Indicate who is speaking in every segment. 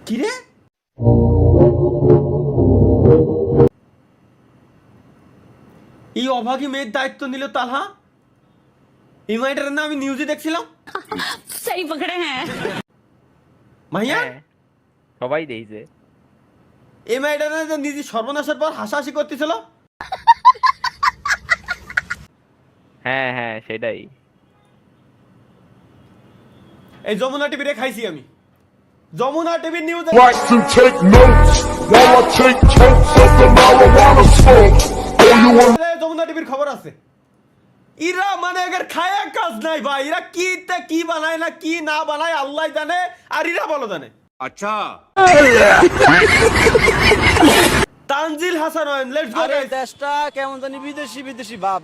Speaker 1: কি রে এই অভাগী মেয়ের দায়িত্ব নিল তালহা এই মেয়েটার না আমি নিউজে দেখছিলাম
Speaker 2: सही पकड़े हैं
Speaker 1: ভাইয়া
Speaker 3: সবাই দেখছে
Speaker 1: এই মেয়েটার না নিজে সর্বনাশের পর হাসাহাসি করতেছিল
Speaker 3: হ্যাঁ হ্যাঁ সেটাই
Speaker 1: এই যমুনা টিভিরে খাইছি আমি যমুনা টিভির নিউজে
Speaker 4: Watch and take notes while I take totes of the marijuana smoke. Oh, you want
Speaker 1: Jamuna টিভির খবর আছে ইরা মানে এর খায়া কাজ নাই ভাই এরা কি বানায় না কি না বানায় আল্লাহ জানে আর ইরা ভালো জানে
Speaker 5: अच्छा
Speaker 1: তানজিল হাসান লেটস গো
Speaker 6: আরে দেশটা কেমন জানি বিদেশি বিদেশি ভাব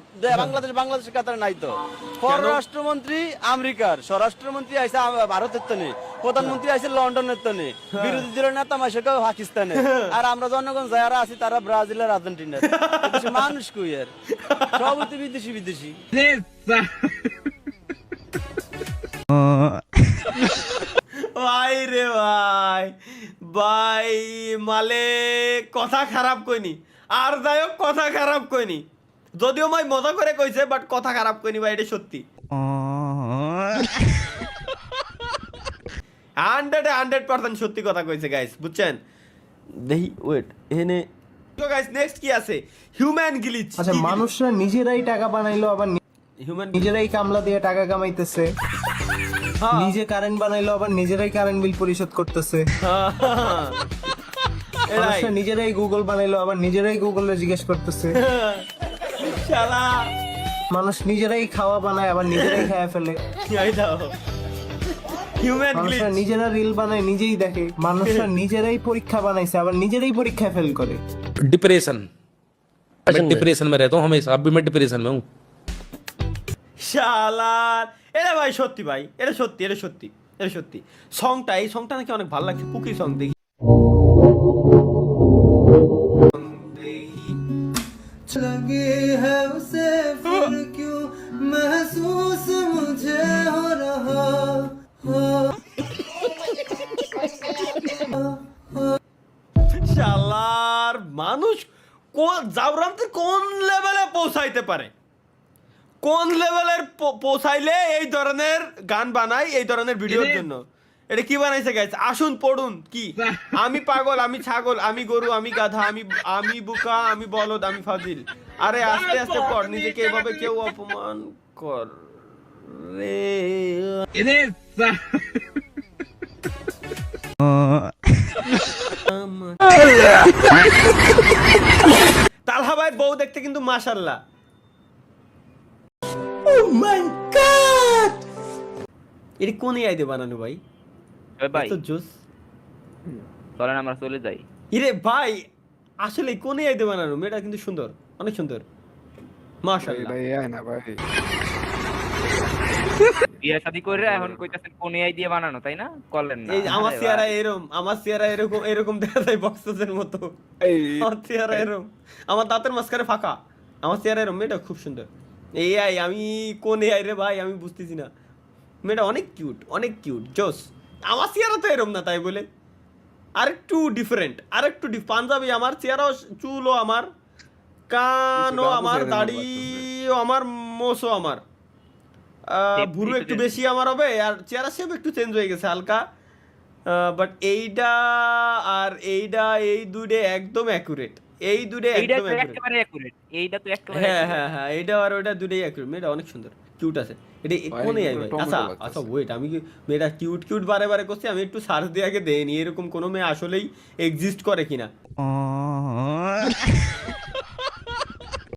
Speaker 6: বাংলাদেশের কাতারে নাই তো পররাষ্ট্রমন্ত্রী আমেরিকার স্বরাষ্ট্রমন্ত্রী আইছে ভারতের তনে প্রধানমন্ত্রী আইছে লন্ডনের তনে বিরোধী দলের নেতা মাসেকে পাকিস্তানে আর আমরা জনগণ যারা আছি তারা ব্রাজিলের আর্জেন্টিনার মানুষ কই আর সব তো বিদেশি বিদেশি
Speaker 1: ভাই রে ভাই ভাই মালে কথা খারাপ কইনি আর যাইও কথা খারাপ কইনি যদিও ভাই মজা করে কইছে বাট কথা খারাপ কইনি ভাই এটা সত্যি 100% সত্যি কথা কইছে গাইস বুঝছেন দেখি ওয়েট এখানে তো গাইস নেক্সট কি আছে হিউম্যান গ্লিচ
Speaker 7: আচ্ছা মানুষরা নিজেরাই টাকা বানাইলো আবার
Speaker 1: হিউম্যান
Speaker 7: নিজেরাই কামলা দিয়ে টাকা কামাইতেছে নিজে কারেন্ট বানাইলো আবার নিজেরাই কারেন্ট বিল পরিশোধ করতেছে মানুষরা নিজেরাই গুগল বানাইলো আবার নিজেরাই গুগলে জিজ্ঞেস করতেছে
Speaker 1: শালা
Speaker 7: মানুষ নিজেরাই খাওয়া বানায় আবার নিজেরাই খায় ফেলে
Speaker 1: এই দাও হিউম্যান গ্লিচ
Speaker 7: মানুষরা নিজেরা রিল বানায় নিজেই দেখে মানুষরা নিজেরাই পরীক্ষা বানাইছে আবার নিজেরাই পরীক্ষায় ফেল করে
Speaker 8: डिप्रेशन मैं डिप्रेशन में रहता हूँ हमेशा अब भी मैं डिप्रेशन में हूँ
Speaker 1: শালার এটা ভাই সত্যি ভাই এটা সত্যি সংটা এই সংটা নাকি অনেক ভালো লাগছে পুকি সং দেখি लगे है उसे फिर क्यों महसूस मुझे हो रहा শালার মানুষ কোন জাবরান্তে কোন লেভেলে পৌঁছাইতে পারে কোন লেভেলের পৌঁছাইলে এই ধরনের গান বানায় এই ধরনের ভিডিওর জন্য এটা কি বানাইছে গাইস আসুন পড়ুন কি আমি পাগল আমি ছাগল আমি গরু আমি গাধা আমি বুকা আমি বলদ আমি ফাজিল আরে আস্তে আস্তে পড় নিজেকে এভাবে কেউ অপমান কর রে তালহা ভাইয়ের বউ দেখতে কিন্তু মাশাআল্লাহ Oh my god! এটা কোন এআই দিয়ে বানানো ভাই?
Speaker 3: ওই ভাই
Speaker 1: তো জোস।
Speaker 3: চলেন আমরা চলে যাই
Speaker 1: ইরে ভাই আসলে কোন এআই দিয়ে বানানো মেয়েটা কিন্তু সুন্দর অনেক সুন্দর মাশাআল্লাহ
Speaker 3: বিয়ে শাদী করে এখন কইতাছেন কোন এআই দিয়ে বানানো তাই না করলেন না
Speaker 1: এই আমার চেহারা এরকম দেখা যায় বক্সের মতো আমার চেহারা এরকম আমার দাঁতের মাঝখানে ফাঁকা আমার চেহারা এরকম মেয়েটা খুব সুন্দর এআই আমি কোন এআই রে ভাই আমি বুঝতেছি না মেয়েটা অনেক কিউট জোস আমার চেহারা তো এরকম না তাই বলে আরেকটু ডিফারেন্ট পাঞ্জাবি আমার চেহারাও চুলও আমার কানও আমার দাড়িও আমার মোসও আমার ভুরু একটু বেশি আমার হবে আর চেহারা শেপ একটু চেঞ্জ হয়ে গেছে হালকা বাট এইটা আর এইটা এই দুইটা একদম অ্যাকুরেট এই দুইটা একদম
Speaker 3: একেবারে অ্যাকুরেট এইটা তো একেবারে
Speaker 1: হ্যাঁ এইটা আর ওইটা দুইটাই অ্যাকুরেট মেয়েটা অনেক সুন্দর কিউট আছে এটা কোন এআই ভাই আচ্ছা ওয়েট আমি কি মেয়েটা কিউট বারে করছি আমি একটু সার্চ দিয়ে আগে দেইনি এরকম কোন মেয়ে আসলেই এক্সিস্ট করে কিনা